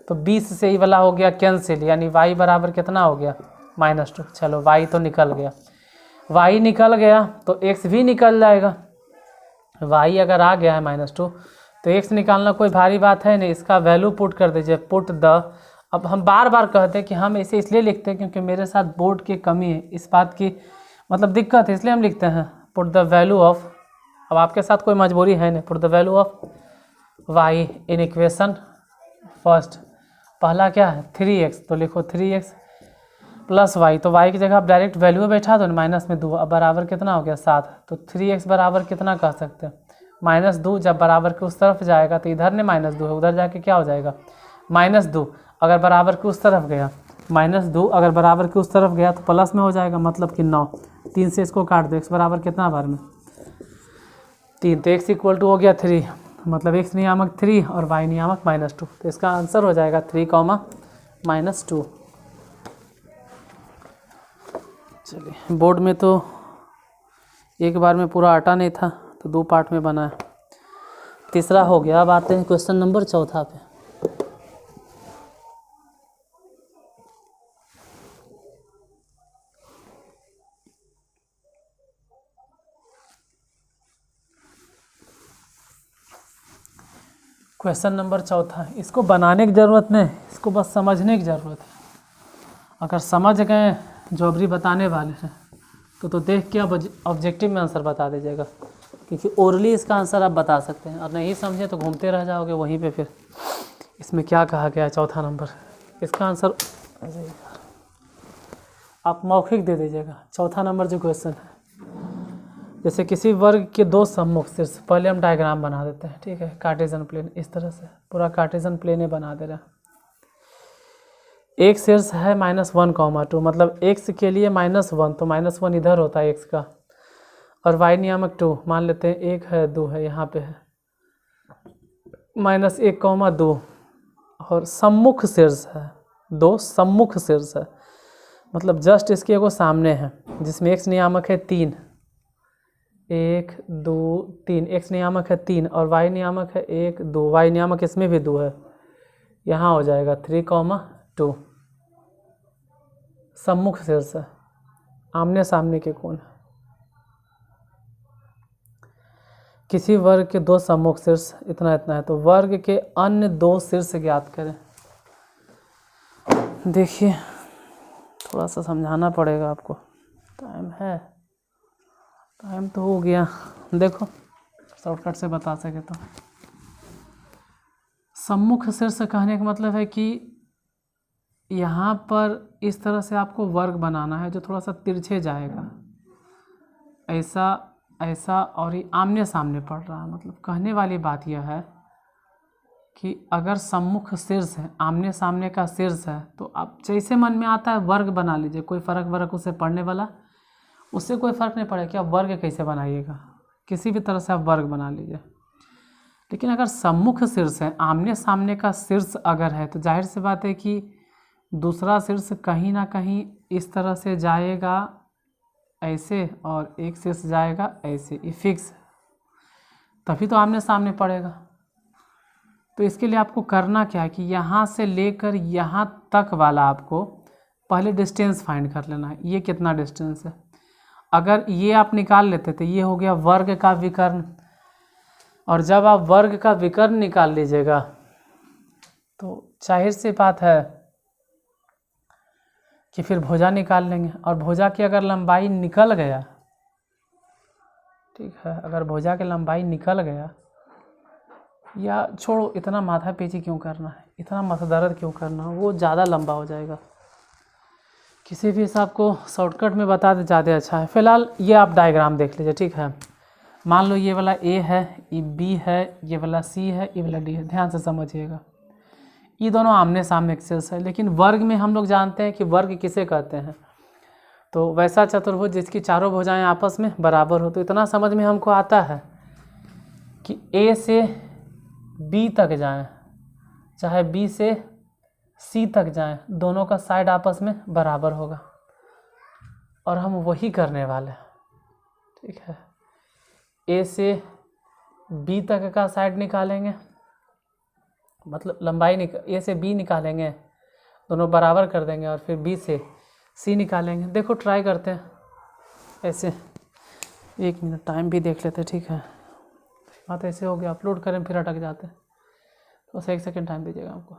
तो 20 से ही वाला हो गया कैंसिल, यानी y बराबर कितना हो गया? -2। चलो y तो निकल गया, y निकल गया तो x भी निकल जाएगा। y अगर आ गया है -2 तो x निकालना कोई भारी बात है नहीं, इसका वैल्यू पुट कर दीजिए, पुट द। अब हम बार बार कहते हैं कि हम ऐसे इसलिए लिखते हैं क्योंकि मेरे साथ बोर्ड की कमी है, इस बात की मतलब दिक्कत है, इसलिए हम लिखते हैं पुट द वैल्यू ऑफ। अब आपके साथ कोई मजबूरी है नहीं, put the value of y in equation first. पहला क्या है? 3x, तो लिखो 3x प्लस y, तो y की जगह आप डायरेक्ट वैल्यू बैठा दो, माइनस में 2, अब बराबर कितना हो गया? 7। तो 3x बराबर कितना कह सकते हैं? -2। जब बराबर के उस तरफ जाएगा तो इधर ने -2 है, उधर जाके क्या हो जाएगा? -2। अगर बराबर के उस तरफ गया -2, अगर बराबर के उस तरफ गया तो प्लस में हो जाएगा, मतलब कि 9। 3 से इसको काट दो, x बराबर कितना बार में? 3, तो x इक्वल टू हो गया 3, मतलब x नियामक 3 और y नियामक -2, तो इसका आंसर हो जाएगा 3, -2। चलिए, बोर्ड में तो एक बार में पूरा आटा नहीं था तो 2 पार्ट में बना है, तीसरा हो गया। अब आते हैं क्वेश्चन नंबर 4 पे। क्वेश्चन नंबर 4, इसको बनाने की ज़रूरत नहीं, इसको बस समझने की ज़रूरत है। अगर समझ गए जो अभी बताने वाले हैं तो देख के अब ऑब्जेक्टिव में आंसर बता दीजिएगा, क्योंकि ओरली इसका आंसर आप बता सकते हैं, और नहीं समझे तो घूमते रह जाओगे वहीं पे। फिर इसमें क्या कहा गया है? 4 नंबर, इसका आंसर आप मौखिक दे दीजिएगा। 4 नंबर जो क्वेश्चन है, जैसे किसी वर्ग के 2 सम्मुख शीर्ष, पहले हम डायग्राम बना देते हैं, ठीक है? कार्टेशियन प्लेन, इस तरह से पूरा कार्टेशियन प्लेन ही बना दे रहा है। एक शीर्ष है -1, 2, मतलब x के लिए -1, तो -1 इधर होता है x का, और y नियामक 2 मान लेते हैं, 1 है 2 है, यहाँ पे है -1, 2, और सम्मुख शीर्ष है 2, सम्मुख शीर्ष है मतलब जस्ट इसके एगो सामने है, जिसमें x नियामक है 3, 1 2 3, x नियामक है 3 और y नियामक है 1 2, y नियामक इसमें भी 2 है, यहाँ हो जाएगा 3, 2। सम्मुख शीर्ष है, आमने सामने के कोण। किसी वर्ग के 2 सम्मुख शीर्ष इतना है, तो वर्ग के अन्य 2 शीर्ष ज्ञात करें। देखिए, थोड़ा सा समझाना पड़ेगा आपको, टाइम है, टाइम तो हो गया। देखो शॉर्टकट से बता सके तो, सम्मुख शीर्ष कहने का मतलब है कि यहाँ पर इस तरह से आपको वर्ग बनाना है जो थोड़ा सा तिरछे जाएगा, ऐसा ऐसा और ये आमने सामने पड़ रहा है। मतलब कहने वाली बात यह है कि अगर सम्मुख शीर्ष है, आमने सामने का शीर्ष है, तो आप जैसे मन में आता है वर्ग बना लीजिए, कोई फ़र्क वर्क उससे पढ़ने वाला, उससे कोई फ़र्क नहीं पड़ेगा कि आप वर्ग कैसे बनाइएगा, किसी भी तरह से आप वर्ग बना लीजिए। लेकिन अगर सम्मुख शीर्ष है, आमने सामने का शीर्ष अगर है, तो जाहिर सी बात है कि दूसरा शीर्ष कहीं ना कहीं इस तरह से जाएगा ऐसे, और एक शीर्ष जाएगा ऐसे, ये फिक्स, तभी तो आमने सामने पड़ेगा। तो इसके लिए आपको करना क्या है कि यहाँ से लेकर यहाँ तक वाला आपको पहले डिस्टेंस फाइंड कर लेना है। ये कितना डिस्टेंस है, अगर ये आप निकाल लेते तो ये हो गया वर्ग का विकर्ण, और जब आप वर्ग का विकर्ण निकाल लीजिएगा तो जाहिर सी बात है कि फिर भुजा निकाल लेंगे, और भुजा की अगर लंबाई निकल गया, ठीक है, अगर भुजा की लंबाई निकल गया, या छोड़ो इतना माथा पेची क्यों करना है, इतना माथा दर्द क्यों करना है, वो ज़्यादा लंबा हो जाएगा। किसी भी हिसाब को शॉर्टकट में बता दे ज़्यादा अच्छा है। फिलहाल ये आप डायग्राम देख लीजिए, ठीक है। मान लो ये वाला ए है, ये बी है, ये वाला सी है, ये वाला डी है, ध्यान से समझिएगा। ये दोनों आमने सामने एक्सेस है, लेकिन वर्ग में हम लोग जानते हैं कि वर्ग किसे कहते हैं, तो वैसा चतुर्भुज जिसकी चारों भुजाएं आपस में बराबर हो। तो इतना समझ में हमको आता है कि ए से बी तक जाएं, चाहे बी से सी तक जाएं, दोनों का साइड आपस में बराबर होगा, और हम वही करने वाले हैं, ठीक है। ए से बी तक का साइड निकालेंगे, मतलब लंबाई ए से बी निकालेंगे, दोनों बराबर कर देंगे, और फिर बी से सी निकालेंगे। देखो ट्राई करते हैं ऐसे, 1 मिनट टाइम भी देख लेते हैं, ठीक है। बात ऐसे हो गया, अपलोड करें फिर अटक जाते हैं, तो बस 1 सेकेंड टाइम दीजिएगा हमको।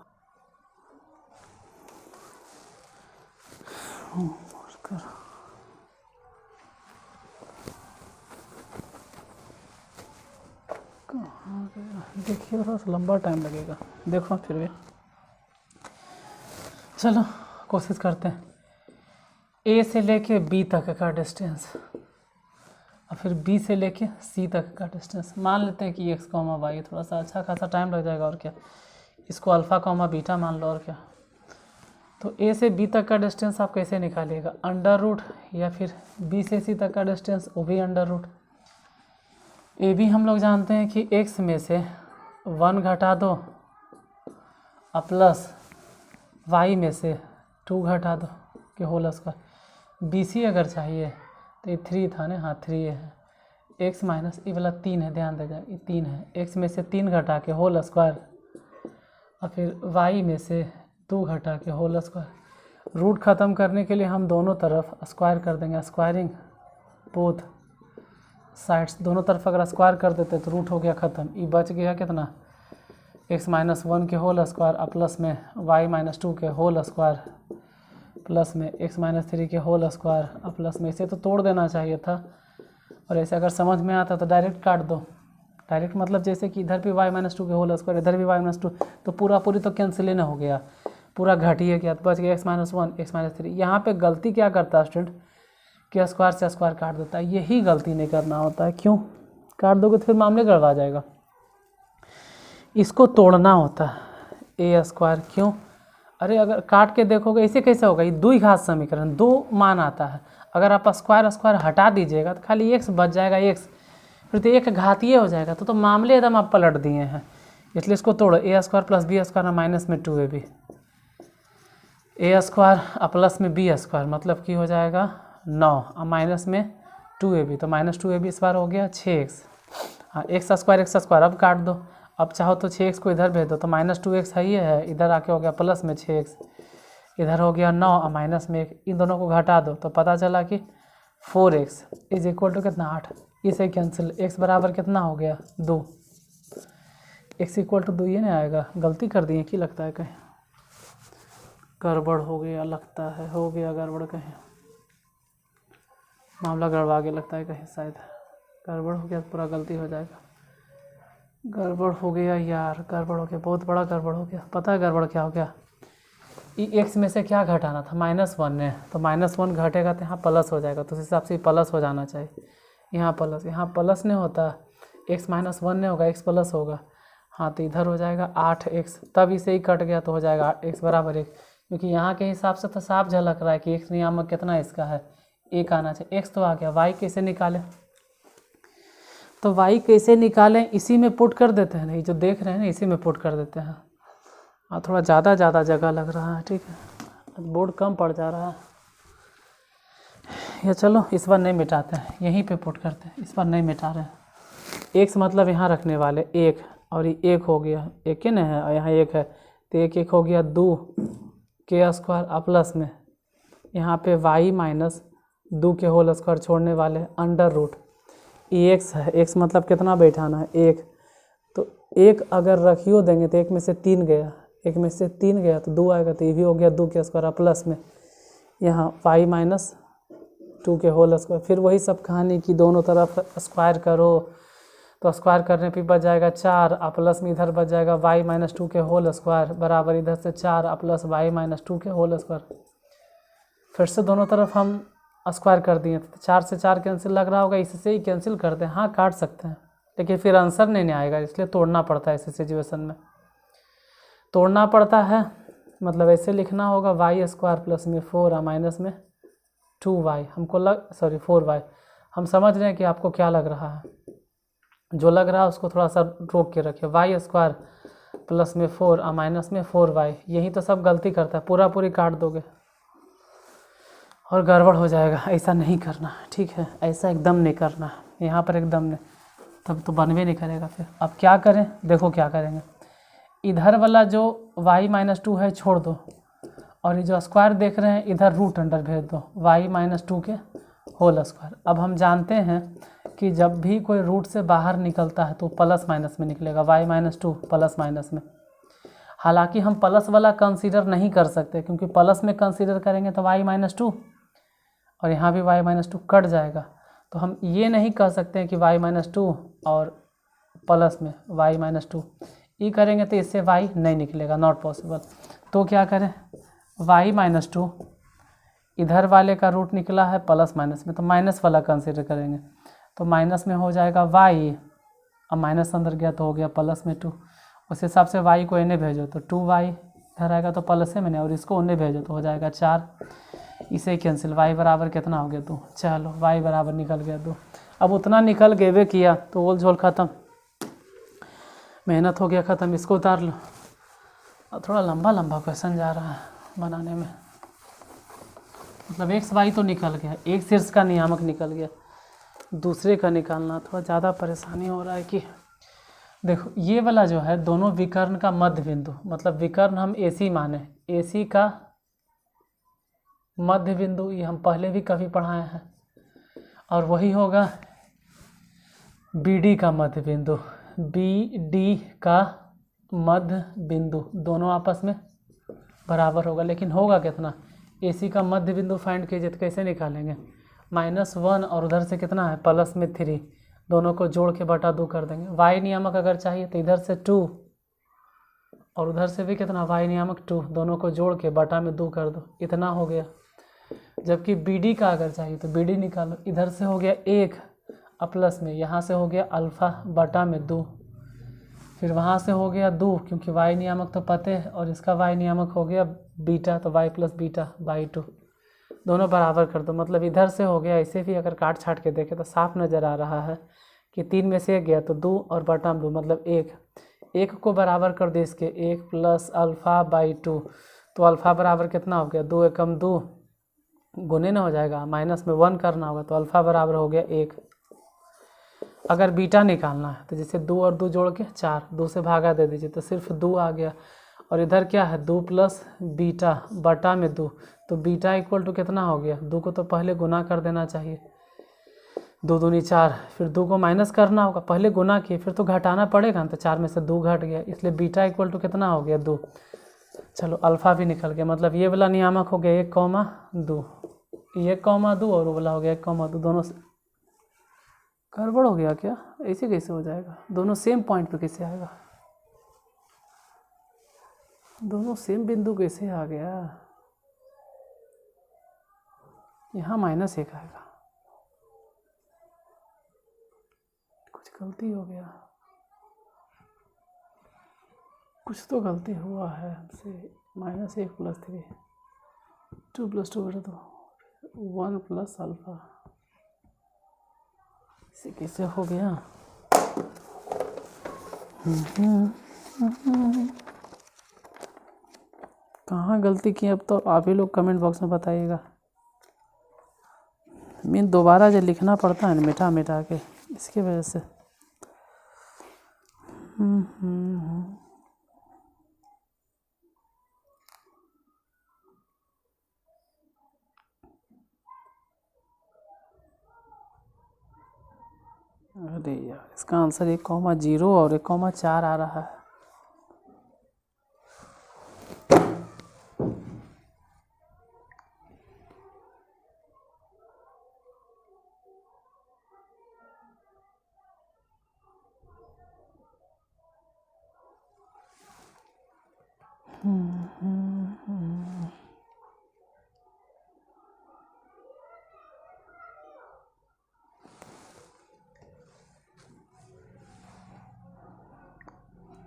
कहाँ गया, देखिए थोड़ा सा लंबा टाइम लगेगा, देखो फिर भी चलो कोशिश करते हैं। ए से लेके बी तक का डिस्टेंस, और फिर बी से लेके सी तक का डिस्टेंस मान लेते हैं कि एक्स कॉमा वाई, थोड़ा सा अच्छा खासा टाइम लग जाएगा, और क्या, इसको अल्फ़ा कॉमा बीटा मान लो, और क्या। तो ए से बी तक का डिस्टेंस आप कैसे निकालिएगा, अंडर रूट, या फिर बी से सी तक का डिस्टेंस वो भी अंडर रूट। ए भी हम लोग जानते हैं कि एक्स में से 1 घटा दो, और प्लस वाई में से 2 घटा दो के होल स्क्वायर। बी सी अगर चाहिए तो ये 3 था ना, हाँ 3 है, एक्स माइनस ये वाला 3 है, ध्यान दे जाए ये 3 है, एक्स में से 3 घटा के होल स्क्वायर, और फिर वाई में से 2 घटा के होल स्क्वायर। रूट ख़त्म करने के लिए हम दोनों तरफ स्क्वायर कर देंगे, स्क्वायरिंग बोथ साइड्स, दोनों तरफ अगर स्क्वायर कर देते तो रूट हो गया ख़त्म। ये बच गया कितना, एक्स माइनस 1 के होल स्क्वायर, और प्लस में वाई माइनस 2 के होल स्क्वायर, प्लस में एक्स माइनस 3 के होल स्क्वायर, और प्लस में इसे तो तोड़ देना चाहिए था, और ऐसे अगर समझ में आता तो डायरेक्ट काट दो। डायरेक्ट मतलब जैसे कि इधर भी वाई माइनस 2 के होल स्क्वायर, इधर भी वाई माइनस 2, तो पूरी तो कैंसिल ही ना हो गया, पूरा घटिए गया, तो बच गया एक्स माइनस 1 एक्स माइनस 3। यहाँ पर गलती क्या करता है स्टूडेंट कि स्क्वायर से स्क्वायर काट देता है, यही गलती नहीं करना होता है। क्यों काट दोगे तो फिर मामले गड़बड़ा जाएगा, इसको तोड़ना होता है ए स्क्वायर। क्यों, अरे अगर काट के देखोगे इसे कैसे होगा, ये 2 घात समीकरण, 2 मान आता है, अगर आप स्क्वायर स्क्वायर हटा दीजिएगा तो खाली एक्स बच जाएगा, एक्स फिर तो एक घातीय हो जाएगा, तो मामले एकदम आप पलट दिए हैं। इसलिए इसको तोड़ो, A square plus B square minus में 2ab, ए स्क्वायर प्लस में बी स्क्वायर मतलब कि हो जाएगा 9, और माइनस में 2ab, तो माइनस 2ab इस बार हो गया 6x। हाँ एक्स स्क्वायर अब काट दो, अब चाहो तो 6x को इधर भेज दो, तो माइनस 2x है ये है, इधर आके हो गया प्लस में 6x, इधर हो गया 9 और माइनस में 1, इन दोनों को घटा दो तो पता चला कि 4x इज इक्वल टू कितना 8, इसे कैंसिल, x बराबर कितना हो गया 2, x इक्वल टू 2 ये नहीं आएगा, गलती कर दिए कि लगता है कहीं गड़बड़ हो गया, लगता है हो गया गड़बड़, कहीं मामला गड़बड़ा गया लगता है, कहीं शायद गड़बड़ हो गया, पूरा गलती हो जाएगा। गड़बड़ हो गया यार, गड़बड़ हो गया, बहुत बड़ा गड़बड़ हो गया। पता है गड़बड़ क्या हो गया, एक्स में से क्या घटाना था -1 ने, तो -1 घटेगा तो यहाँ प्लस हो जाएगा, तो उस हिसाब से प्लस हो जाना चाहिए। यहाँ प्लस नहीं होता, x माइनस 1 नहीं होगा, x प्लस होगा। हाँ तो इधर हो जाएगा 8x, तब इसे ही कट गया तो हो जाएगा x बराबर 1, क्योंकि यहाँ के हिसाब से तो साफ झलक रहा है कि x नियामक कितना इसका है, 1 आना चाहिए। x तो आ गया, y कैसे निकालें? तो y कैसे निकालें, इसी में पुट कर देते हैं ना, ये जो देख रहे हैं ना इसी में पुट कर देते हैं। हाँ थोड़ा ज़्यादा जगह लग रहा है, ठीक है, बोर्ड कम पड़ जा रहा है। या चलो इस बार नहीं मिटाते हैं, यहीं पे पुट करते हैं, इस बार नहीं मिटा रहे हैं। x मतलब यहाँ रखने वाले 1, और ये 1 हो गया, 1 ही ना है, और यहाँ 1 है तो 1 हो गया 2 के स्क्वायर, और प्लस में यहाँ पे y माइनस 2 के होल स्क्वायर छोड़ने वाले अंडर रूट x है। x मतलब कितना बैठाना है, 1, तो 1 अगर रखियो देंगे तो 1 में से 3 गया, 1 में से 3 गया तो 2 आएगा, तो ये भी हो गया 2 के स्क्वायर, प्लस में यहाँ y माइनस 2 के होल स्क्वायर। फिर वही सब कहानी कि दोनों तरफ स्क्वायर करो, तो स्क्वायर करने पे बच जाएगा 4, और प्लस में इधर बच जाएगा y माइनस 2 के होल स्क्वायर बराबर इधर से 4 और प्लस y माइनस 2 के होल स्क्वायर। फिर से दोनों तरफ हम स्क्वायर कर दिए, तो 4 से 4 कैंसिल लग रहा होगा, इससे ही कैंसिल कर दें। हाँ काट सकते हैं, लेकिन फिर आंसर नहीं आएगा, इसलिए तोड़ना पड़ता है। ऐसे सिचुएशन में तोड़ना पड़ता है, मतलब ऐसे लिखना होगा वाई स्क्वायर प्लस में 4 और माइनस में 2y। हमको 4y। हम समझ रहे हैं कि आपको क्या लग रहा है, जो लग रहा है उसको थोड़ा सा रोक के रखिए। वाई स्क्वायर प्लस में 4 और माइनस में 4y, यही तो सब गलती करता है, पूरी काट दोगे और गड़बड़ हो जाएगा। ऐसा नहीं करना, ठीक है, ऐसा एकदम नहीं करना, यहाँ पर एकदम नहीं, तब तो बनवे नहीं करेगा। फिर अब क्या करें, देखो क्या करेंगे, इधर वाला जो y माइनस 2 है छोड़ दो, और ये जो स्क्वायर देख रहे हैं इधर रूट अंडर भेज दो, y माइनस 2 के होल स्क्वायर। अब हम जानते हैं कि जब भी कोई रूट से बाहर निकलता है तो प्लस माइनस में निकलेगा, y माइनस 2 प्लस माइनस में। हालांकि हम प्लस वाला कंसीडर नहीं कर सकते, क्योंकि प्लस में कंसीडर करेंगे तो y माइनस 2, और यहाँ भी y माइनस 2 कट जाएगा। तो हम ये नहीं कह सकते हैं कि y माइनस 2 और प्लस में y माइनस 2 ये करेंगे तो इससे y नहीं निकलेगा, नॉट पॉसिबल। तो क्या करें, y माइनस 2 इधर वाले का रूट निकला है प्लस माइनस में, तो माइनस वाला कंसीडर करेंगे, तो माइनस में हो जाएगा y, अब माइनस अंदर गया तो हो गया प्लस में 2। उस हिसाब से y को इन्हें भेजो तो 2y इधर आएगा तो प्लस है मैंने, और इसको उन्हें भेजो तो हो जाएगा 4, इसे कैंसिल, y बराबर कितना हो गया 2। चलो y बराबर निकल गया 2। अब उतना निकल गेवे किया तो ओल झोल ख़त्म, मेहनत हो गया ख़त्म। इसको उतार लो। और थोड़ा लंबा क्वेश्चन जा रहा है बनाने में, मतलब एक्स वाई तो निकल गया, एक शीर्ष का नियामक निकल गया, दूसरे का निकालना थोड़ा ज़्यादा परेशानी हो रहा है। कि देखो ये वाला जो है दोनों विकर्ण का मध्य बिंदु, मतलब विकर्ण हम AC माने, AC का मध्य बिंदु, ये हम पहले भी कभी पढ़ाए हैं, और वही होगा BD का मध्य बिंदु, BD का मध्य बिंदु दोनों आपस में बराबर होगा। लेकिन होगा कितना, AC का मध्य बिंदु फाइंड कीजिए तो कैसे निकालेंगे, -1 और उधर से कितना है प्लस में 3, दोनों को जोड़ के बटा 2 कर देंगे। y नियामक अगर चाहिए तो इधर से 2 और उधर से भी कितना y नियामक 2, दोनों को जोड़ के बटा में 2 कर दो, इतना हो गया। जबकि BD का अगर चाहिए तो BD निकालो, इधर से हो गया 1 और प्लस में यहाँ से हो गया अल्फ़ा बटा में 2, फिर वहाँ से हो गया 2 क्योंकि y नियामक तो पते है, और इसका y नियामक हो गया बीटा, तो y प्लस बीटा बाई 2, दोनों बराबर कर दो। मतलब इधर से हो गया, ऐसे भी अगर काट छाट के देखें तो साफ नज़र आ रहा है कि 3 में से 1 गया तो 2 और बटा में 2 मतलब 1 को बराबर कर दे इसके, 1 प्लस अल्फ़ा बाई 2, तो अल्फ़ा बराबर कितना हो गया 2 एकम 2 गुने ना हो जाएगा, माइनस में 1 करना होगा, तो अल्फ़ा बराबर हो गया 1। अगर बीटा निकालना है तो जैसे 2 और 2 जोड़ के 4, 2 से भागा दे दीजिए तो सिर्फ 2 आ गया, और इधर क्या है 2 प्लस बीटा बटा में 2, तो बीटा इक्वल टू कितना हो गया, 2 को तो पहले गुना कर देना चाहिए, 2 दूनी 4, फिर 2 को माइनस करना होगा, पहले गुना किए फिर तो घटाना पड़ेगा ना, तो 4 में से 2 घट गया, इसलिए बीटा इक्वल टू कितना हो गया 2। चलो अल्फ़ा भी निकल गया, मतलब ये वाला नियामक हो गया 1,2, 1,2 और वो वाला हो गया 1,2, दोनों से गड़बड़ हो गया क्या, ऐसे कैसे हो जाएगा, दोनों सेम पॉइंट पे कैसे आएगा, दोनों सेम बिंदु कैसे आ गया, यहाँ -1 आएगा, गलती हो गया, कुछ तो गलती हुआ है हमसे। -1 + 3 2 + 2 = 1 + अल्फ़ा, इसे कैसे हो गया? कहाँ गलती की अब तो आप ही लोग कमेंट बॉक्स में बताइएगा। मीन दोबारा जो लिखना पड़ता है ना मिटा मिटा के, इसकी वजह से। अरे यार, इसका आंसर 1,0 और 1,4 आ रहा है।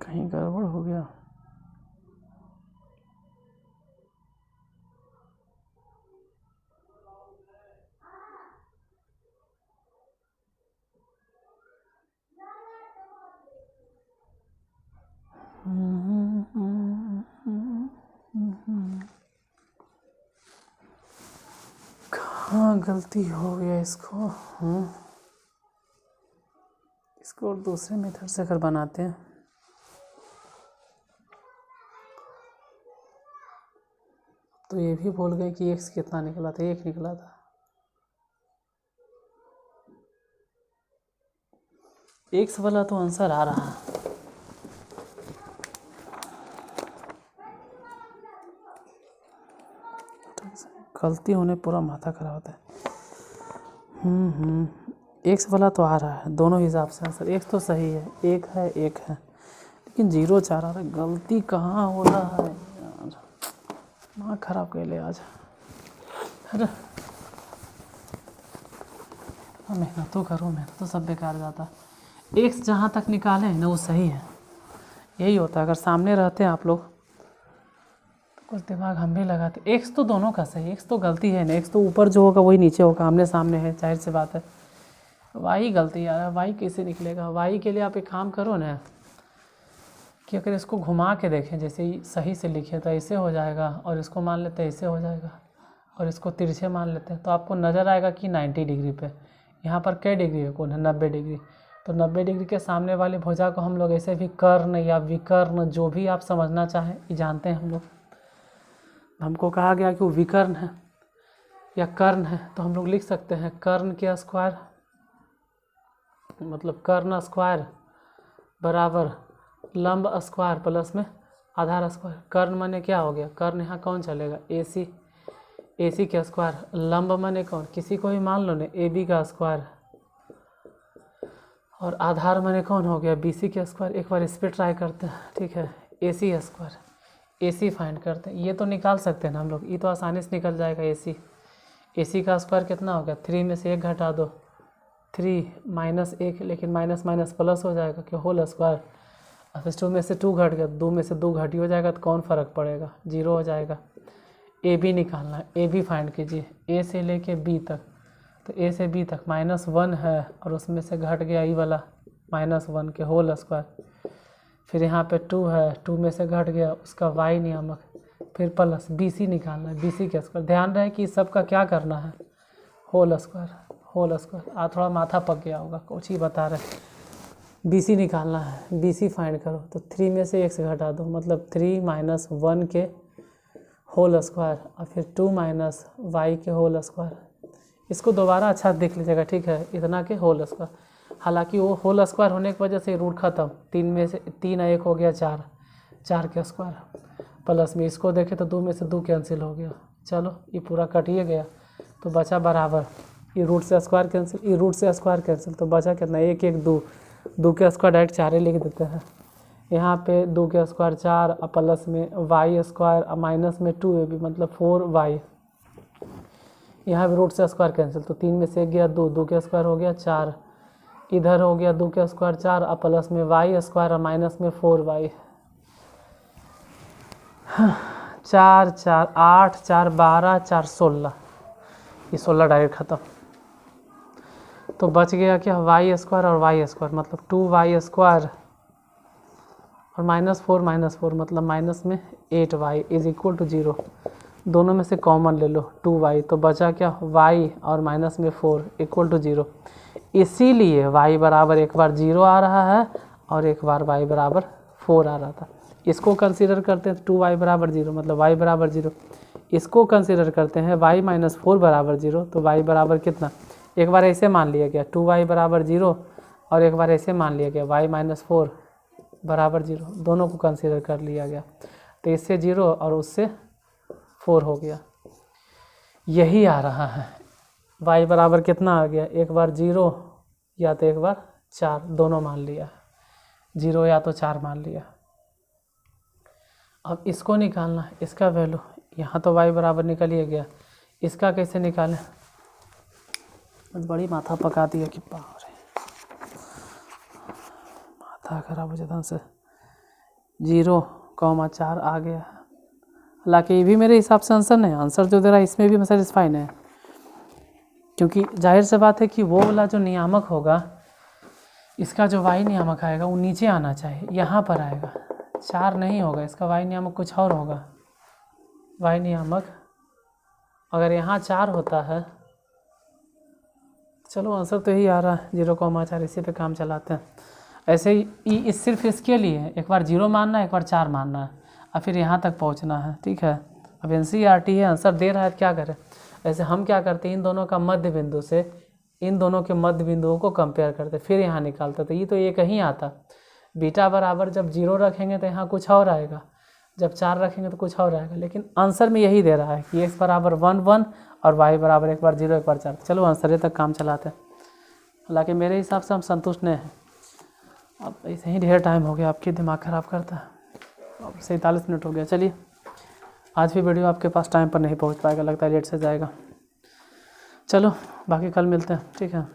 कहीं गड़बड़ हो गया। कहाँ गलती हो गया इसको? इसको और दूसरे मेथड से अगर बनाते हैं तो ये भी भूल गए कि x कितना निकला था, 1 निकला था। x वाला तो आंसर आ रहा है। गलती होने पूरा माथा खराब होता है। x वाला तो आ रहा है दोनों हिसाब से आंसर। x तो सही है, 1 है 1 है, लेकिन 0,4 आ रहा है। गलती कहाँ हो रहा है यार, माँ खराब कर ले आज। अरे मेहनत तो करो, मेहनत तो सब बेकार जाता। x जहाँ तक निकाले ना वो सही है, यही होता है। अगर सामने रहते हैं आप लोग तो कुछ दिमाग हम भी लगाते। x तो दोनों का सही, x तो गलती है ना, x तो ऊपर जो होगा वही नीचे होगा, आमने सामने है, जाहिर सी बात है। y गलती यार, y कैसे निकलेगा? y के लिए आप एक काम करो ना कि अगर इसको घुमा के देखें, जैसे ही सही से लिखे तो ऐसे हो जाएगा, और इसको मान लेते हैं ऐसे हो जाएगा, और इसको तिरछे मान लेते हैं तो आपको नज़र आएगा कि 90 डिग्री पे। यहाँ पर कै डिग्री है? कौन है? 90 डिग्री। तो 90 डिग्री के सामने वाले भुजा को हम लोग ऐसे भी कर्ण या विकर्ण, जो भी आप समझना चाहें, ये जानते हैं हम लोग। हमको कहा गया कि वो विकर्ण है या कर्ण है, तो हम लोग लिख सकते हैं कर्ण के स्क्वायर, मतलब कर्ण स्क्वायर बराबर लंब स्क्वायर प्लस में आधार स्क्वायर। कर्ण माने क्या हो गया? कर्ण यहाँ कौन चलेगा? AC, AC का स्क्वायर। लंब माने कौन? किसी को भी मान लो ना, AB का स्क्वायर। और आधार माने कौन हो गया? BC का स्क्वायर। एक बार इस पर ट्राई करते हैं, ठीक है। AC स्क्वायर, AC फाइंड करते हैं। ये तो निकाल सकते हैं ना हम लोग, ये तो आसानी से निकल जाएगा। AC का स्क्वायर कितना हो गया? 3 में से 1 घटा दो, 3 - 1, लेकिन माइनस माइनस प्लस हो जाएगा कि होल स्क्वायर। अब 2 में से 2 घट गया, 2 में से 2 घटी हो जाएगा तो कौन फ़र्क पड़ेगा? 0 हो जाएगा। AB निकालना है, AB फाइंड कीजिए, A से लेके B तक। तो A से B तक -1 है, और उसमें से घट गया ये वाला -1 के होल स्क्वायर। फिर यहाँ पे 2 है, 2 में से घट गया उसका y नियामक, फिर प्लस BC निकालना है, BC का स्क्वायर। ध्यान रहे कि सबका क्या करना है? Whole square, whole square. थोड़ा माथा पक गया होगा, कुछ ही बता रहे। BC निकालना है, BC फाइंड करो। तो 3 में से 1 से घटा दो, मतलब 3 - 1 के होल स्क्वायर, और फिर 2 - y के होल स्क्वायर। इसको दोबारा अच्छा देख लीजिएगा, ठीक है। इतना के होल स्क्वायर, हालांकि वो होल स्क्वायर होने की वजह से रूट खत्म। 3 में से 3 1 हो गया 4, 4 के स्क्वायर प्लस में इसको देखें तो 2 में से 2 कैंसिल हो गया। चलो ये पूरा कटिए गया, तो बचा बराबर। ये रूट से स्क्वायर कैंसिल, ये रूट से स्क्वायर कैंसिल, तो बचा कितना? 1 1 2, 2 के स्क्वायर डायरेक्ट 4 लिख देते हैं। यहाँ पे 2 के स्क्वायर 4, प्लस में y स्क्वायर, माइनस में 2ab, मतलब 4y। यहाँ भी रूट से स्क्वायर कैंसिल, तो 3 में से 1 गया 2, 2 के स्क्वायर हो गया 4, इधर हो गया 2 का स्क्वायर 4 और प्लस में वाई स्क्वायर और माइनस में 4y। 4 4 8 4 12 4 16, ये 16 डायरेक्ट ख़त्म। तो बच गया क्या, वाई स्क्वायर और वाई स्क्वायर मतलब 2y स्क्वायर और -4 मतलब माइनस में 8y इज इक्वल टू 0। दोनों में से कॉमन ले लो 2y, तो बचा क्या y और माइनस में 4 इक्वल टू 0। इसीलिए y बराबर एक बार 0 आ रहा है और एक बार y बराबर 4 आ रहा था। इसको कंसीडर करते हैं 2y बराबर 0 मतलब y बराबर 0। इसको कंसीडर करते हैं y माइनस 4 बराबर 0, तो y बराबर कितना, एक बार ऐसे मान लिया गया 2y बराबर 0 और एक बार ऐसे मान लिया गया y माइनस 4 बराबर 0, दोनों को कंसीडर कर लिया गया। तो इससे 0 और उससे 4 हो गया, यही आ रहा है। y बराबर कितना आ गया, एक बार 0 या तो एक बार 4, दोनों मान लिया, 0 या तो 4 मान लिया। अब इसको निकालना है, इसका वैल्यू, यहाँ तो y बराबर निकल ही गया, इसका कैसे निकालें, बड़ी माथा पका दिया कि बाप रे, माथा खराब हो जाता से। 0,4 आ गया, हालांकि ये भी मेरे हिसाब से आंसर नहीं, आंसर जो दे रहा है इसमें भी मैं सेटिस्फाई नहीं, क्योंकि जाहिर सी बात है कि वो वाला जो नियामक होगा, इसका जो y नियामक आएगा वो नीचे आना चाहिए, यहाँ पर आएगा, 4 नहीं होगा, इसका y नियामक कुछ और होगा। y नियामक अगर यहाँ 4 होता है, चलो आंसर तो यही आ रहा है 0,4, इसी पे काम चलाते हैं। ऐसे ही सिर्फ इसके लिए एक बार 0 मानना है, एक बार 4 मानना है और फिर यहाँ तक पहुँचना है, ठीक है। अब NCERT है, आंसर दे रहा है, क्या करें। ऐसे हम क्या करते हैं, इन दोनों का मध्य बिंदु से इन दोनों के मध्य बिंदुओं को कंपेयर करते फिर यहाँ निकालते, तो ये तो एक ही आता। बीटा बराबर जब 0 रखेंगे तो यहाँ कुछ और आएगा, जब 4 रखेंगे तो कुछ और आएगा, लेकिन आंसर में यही दे रहा है कि x बराबर 1 1 और y बराबर एक बार 0 एक बार 4। चलो आंसर तक काम चलाते हैं, हालांकि मेरे हिसाब से हम संतुष्ट नहीं हैं। अब ऐसे ही ढेर टाइम हो गया, आपके दिमाग ख़राब करता है। अब 47 मिनट हो गया, चलिए आज भी वीडियो आपके पास टाइम पर नहीं पहुंच पाएगा, लगता है लेट से जाएगा। चलो बाकी कल मिलते हैं, ठीक है।